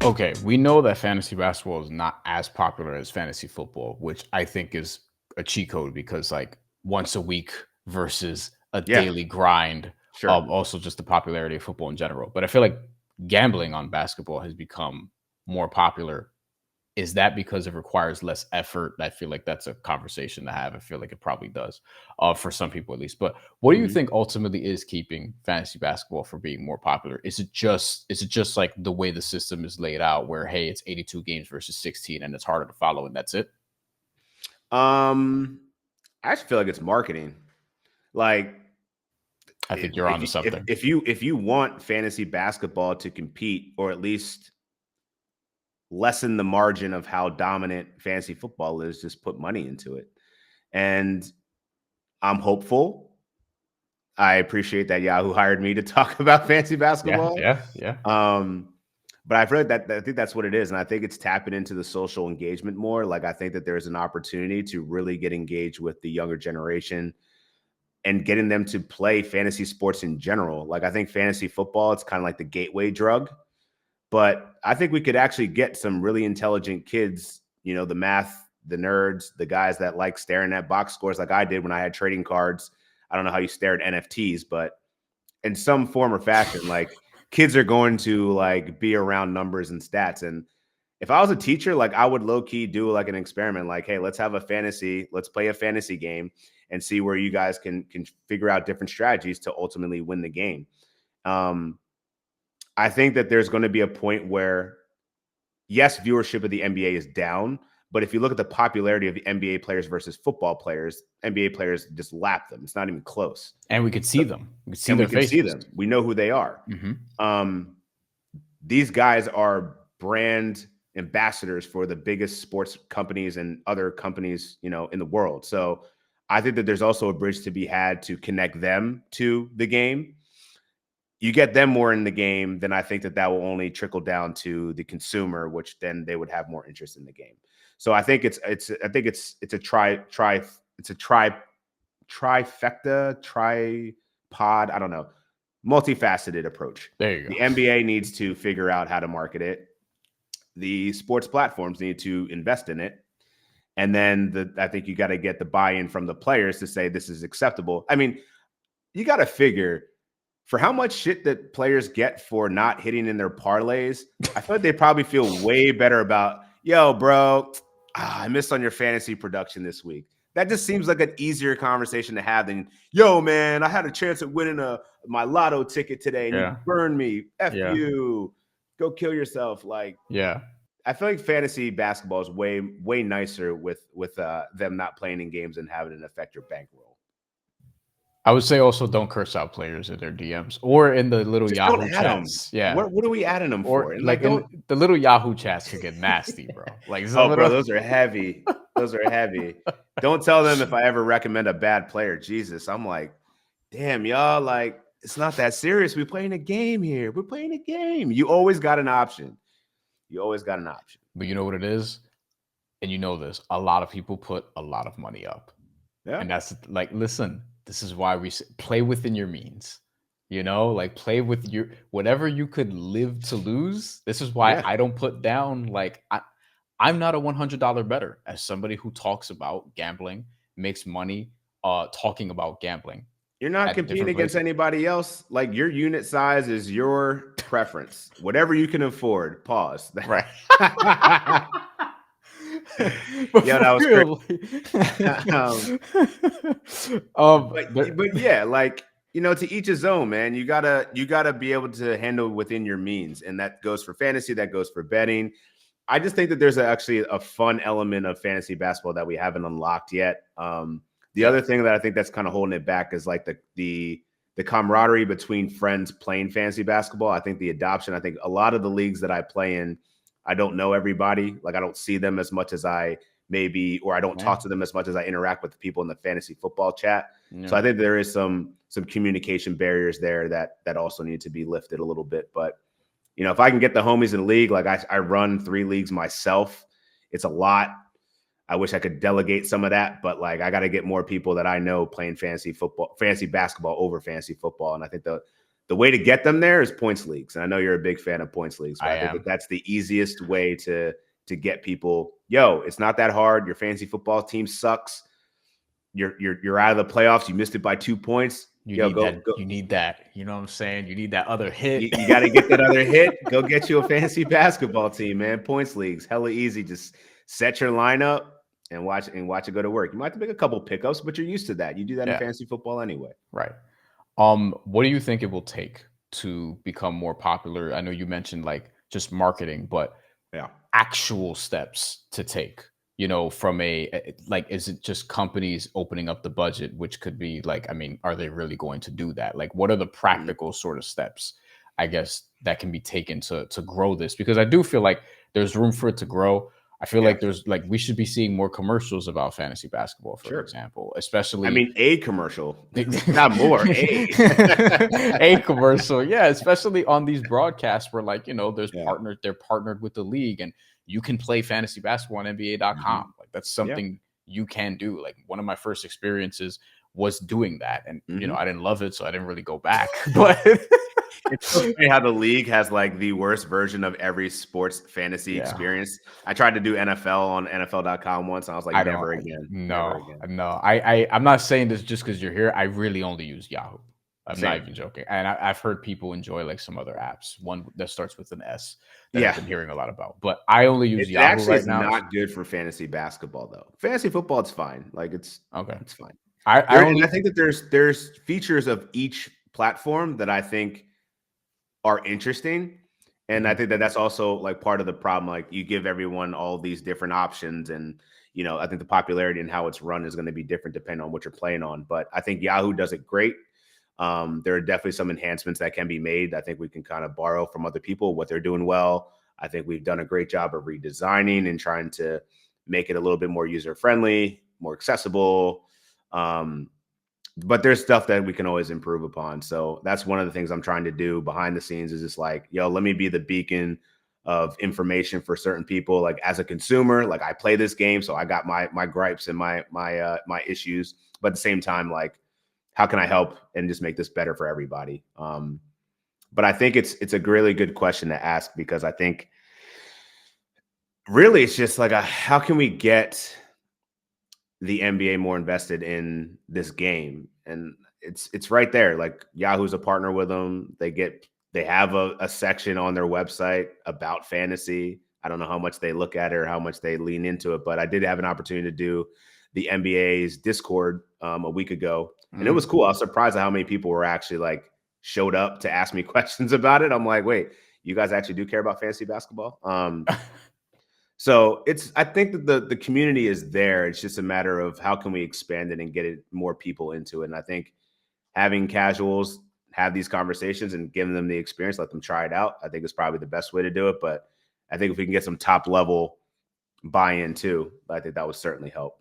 Okay, we know that fantasy basketball is not as popular as fantasy football, which I think is a cheat code because like once a week versus a Yeah, daily grind. sure. Also just the popularity of football in general. But I feel like gambling on basketball has become more popular. Is that because it requires less effort? I feel like that's a conversation to have. I feel like it probably does, for some people at least. But what do you Mhm. think ultimately is keeping fantasy basketball from being more popular? Is it just like the way the system is laid out, where hey, it's 82 games versus 16, and it's harder to follow, and that's it? Um, I just feel like it's marketing. Like I think you're if onto you if something. if you if you want fantasy basketball to compete, or at least lessen the margin of how dominant fantasy football is, just put money into it. And I'm hopeful. I appreciate that Yahoo hired me to talk about fantasy Yeah, basketball. yeah, yeah. Um, but I've heard that I think that's what it is. And I think it's tapping into the social engagement more. Like I think that there's an opportunity to really get engaged with the younger generation and getting them to play fantasy sports in general. Like I think fantasy football, it's kind of like the gateway drug. But I think we could actually get some really intelligent kids, the math, the nerds, the guys that like staring at box scores like I did when I had trading cards. I don't know how you stare at NFTs, but in some form or fashion, like kids are going to like be around numbers and stats. And if I was a teacher, like I would low key do like an experiment, like, hey, let's play a fantasy game and see where you guys can figure out different strategies to ultimately win the game. Um, I think that there's going to be a point where, yes, viewership of the NBA is down, but if you look at the popularity of the NBA players versus football players, NBA players just lap them. It's not even close. And we could see So, them. We could see and we their can see faces. them. We know who they are. Hmm. Um, these guys are brand ambassadors for the biggest sports companies and other companies, in the world. So I think that there's also a bridge to be had to connect them to the game. You get them more in the game, then I think that will only trickle down to the consumer, which then they would have more interest in the game. So I think it's a trifecta, tripod, I don't know, multifaceted approach. There you The go. NBA needs to figure out how to market it. The sports platforms need to invest in it. And then I think you got to get the buy-in from the players to say this is acceptable. I mean, you got to figure for how much shit that players get for not hitting in their parlays. I feel like they probably feel way better about, yo, bro, I missed on your fantasy production this week. That just seems like an easier conversation to have than, yo, man, I had a chance at winning my lotto ticket today and you Yeah, burned me. F yeah, you. Go kill yourself. Like, yeah. I feel like fantasy basketball is way, way nicer with them not playing in games and having it affect your bankroll. I would say also don't curse out players in their DMs or in the little Just don't Yahoo add them. chats. Yeah. What are we adding them for? Or And like like, in don't. the little Yahoo chats could get nasty, bro. Like some Oh, of bro, the those are heavy. Those are heavy. Don't tell them if I ever recommend a bad player. Jesus, I'm like, damn, y'all. Like, it's not that serious. We're playing a game here. We're playing a game. You always got an option. You always got an option. but you know what it is? And you know this. A lot of people put a lot of money up. Yeah. And that's like, listen, this is why play within your means. Like play with your whatever you could live to lose. This is why Yeah. I don't put down I'm not a $100 better as somebody who talks about gambling, makes money talking about gambling You're not at competing different against places. anybody else. Like, your unit size is your preference. Whatever you can afford. Pause. Right. But Yeah, for that was crazy. real, um, but there, but yeah, like, to each his own, man. You gotta be able to handle within your means, and that goes for fantasy. That goes for betting. I just think that there's actually a fun element of fantasy basketball that we haven't unlocked yet. The yeah, other thing that I think that's kind of holding it back is like the camaraderie between friends playing fantasy basketball. I think the adoption. I think a lot of the leagues that I play in, I don't know everybody. Like I don't see them as much as I maybe, or I don't yeah, talk to them as much as I interact with the people in the fantasy football chat. So yeah. I think there is some communication barriers there that also need to be lifted a little bit. But if I can get the homies in the league, like I run 3 leagues myself, it's a lot. I wish I could delegate some of that, but like I got to get more people that I know playing fantasy basketball over fantasy football. And I think the way to get them there is points leagues. And I know you're a big fan of points leagues, but I I think am. that that's the easiest way to get people. Yo, it's not that hard. Your fantasy football team sucks. You're out of the playoffs. You missed it by 2 points. You Yo, need go. that. You need that. You know what I'm saying? You need that other hit. You got to get that other hit. Go get you a fantasy basketball team, man. Points leagues, hella easy. Just set your lineup and watch it go to work. You might have to make a couple pickups, but you're used to that. You do that in Yeah. fantasy football anyway. Right. What do you think it will take to become more popular? I know you mentioned like just marketing, but Yeah. actual steps to take, you know, from like, is it just companies opening up the budget, which could be like, I mean, are they really going to do that? Like, what are the practical sort of steps, I guess, that can be taken to grow this? Because I do feel like there's room for it to grow. I feel like there's like, we should be seeing more commercials about fantasy basketball, for example, especially. I mean, a commercial, not more. A commercial, yeah, especially on these broadcasts where, like, you know, they're partnered with the league, and you can play fantasy basketball on NBA.com. Like, that's something you can do. Like, one of my first experiences was doing that, and you know, I didn't love it, so I didn't really go back. But it's so funny how the league has like the worst version of every sports fantasy experience. I tried to do NFL on NFL.com once, and I was like, never again. No. I'm not saying this just because you're here. I really only use Yahoo. I'm not even joking. And I've heard people enjoy like some other apps, one that starts with an S that I've been hearing a lot about. But I only use Yahoo actually right is now. Not good for fantasy basketball though. Fantasy football, it's fine. Like it's fine. I think that there's features of each platform that I think are interesting. And I think that that's also like part of the problem. Like you give everyone all these different options, and you know, I think the popularity and how it's run is going to be different depending on what you're playing on. But I think Yahoo does it great. There are definitely some enhancements that can be made. I think we can kind of borrow from other people what they're doing well. I think we've done a great job of redesigning and trying to make it a little bit more user friendly, more accessible. But there's stuff that we can always improve upon. So that's one of the things I'm trying to do behind the scenes is just like, yo, let me be the beacon of information for certain people. Like as a consumer, like I play this game, so I got my gripes and my issues. But at the same time, like, how can I help and just make this better for everybody? But I think it's a really good question to ask, because I think really it's just like how can we get the NBA more invested in this game? And it's right there. Like Yahoo's a partner with them. They have a section on their website about fantasy. I don't know how much they look at it or how much they lean into it, but I did have an opportunity to do the NBA's Discord a week ago, and it was cool. I was surprised at how many people were actually like showed up to ask me questions about it. I'm like, wait, you guys actually do care about fantasy basketball? So I think that the community is there. It's just a matter of how can we expand it and get it more people into it. And I think having casuals have these conversations and giving them the experience, let them try it out, I think is probably the best way to do it. But I think if we can get some top level buy-in too, I think that would certainly help.